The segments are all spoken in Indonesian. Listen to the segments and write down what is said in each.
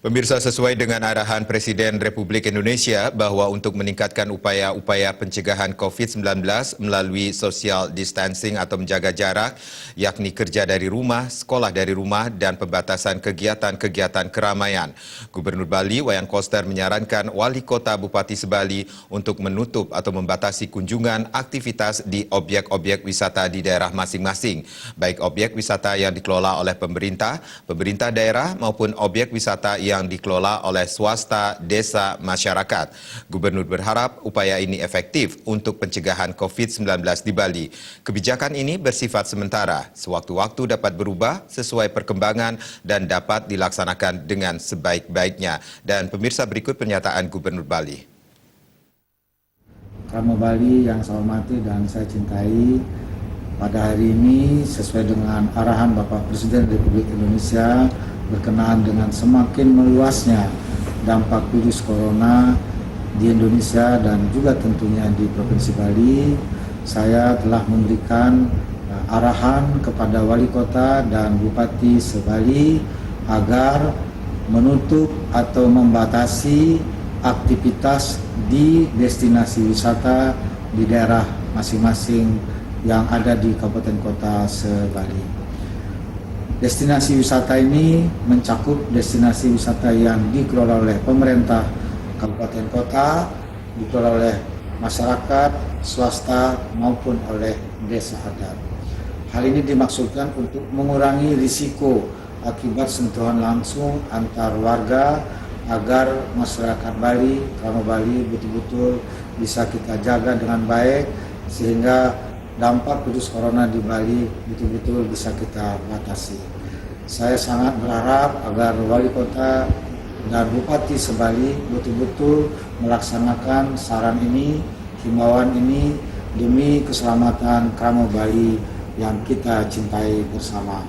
Pemirsa, sesuai dengan arahan Presiden Republik Indonesia bahwa untuk meningkatkan upaya-upaya pencegahan COVID-19 melalui social distancing atau menjaga jarak, yakni kerja dari rumah, sekolah dari rumah, dan pembatasan kegiatan-kegiatan keramaian. Gubernur Bali, Wayan Koster, menyarankan Wali Kota Bupati Sebali untuk menutup atau membatasi kunjungan aktivitas di objek-objek wisata di daerah masing-masing, baik objek wisata yang dikelola oleh pemerintah daerah maupun objek wisata yang dikelola oleh swasta, desa, masyarakat. Gubernur berharap upaya ini efektif untuk pencegahan COVID-19 di Bali. Kebijakan ini bersifat sementara, sewaktu-waktu dapat berubah sesuai perkembangan dan dapat dilaksanakan dengan sebaik-baiknya. Dan pemirsa, berikut pernyataan Gubernur Bali. Kramo Bali yang saya hormati dan saya cintai, pada hari ini sesuai dengan arahan Bapak Presiden Republik Indonesia berkenaan dengan semakin meluasnya dampak virus corona di Indonesia dan juga tentunya di Provinsi Bali, saya telah memberikan arahan kepada Wali Kota dan Bupati Sebali agar menutup atau membatasi aktivitas di destinasi wisata di daerah masing-masing yang ada di Kabupaten Kota Sebali. Destinasi wisata ini mencakup destinasi wisata yang dikelola oleh pemerintah Kabupaten Kota, dikelola oleh masyarakat, swasta maupun oleh desa adat. Hal ini dimaksudkan untuk mengurangi risiko akibat sentuhan langsung antar warga agar masyarakat Bali, Kramo Bali betul-betul bisa kita jaga dengan baik sehingga dampak virus corona di Bali betul-betul bisa kita batasi. Saya sangat berharap agar Wali Kota dan Bupati Sebali betul-betul melaksanakan saran ini, himbauan ini demi keselamatan Kramo Bali yang kita cintai bersama.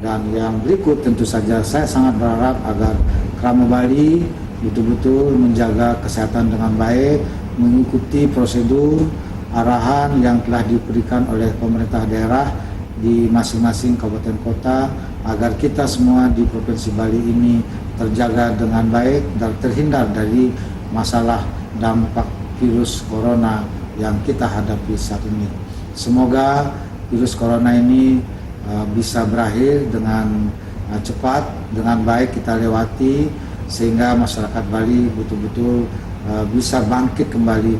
Dan yang berikut tentu saja saya sangat berharap agar Kramo Bali betul-betul menjaga kesehatan dengan baik, mengikuti prosedur arahan yang telah diberikan oleh pemerintah daerah di masing-masing kabupaten kota agar kita semua di Provinsi Bali ini terjaga dengan baik dan terhindar dari masalah dampak virus corona yang kita hadapi saat ini. Semoga virus corona ini bisa berakhir dengan cepat, dengan baik kita lewati sehingga masyarakat Bali betul-betul bisa bangkit kembali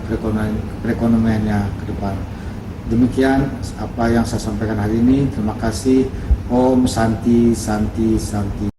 perekonomiannya ke depan. Demikian apa yang saya sampaikan hari ini. Terima kasih. Om Santi Santi Santi.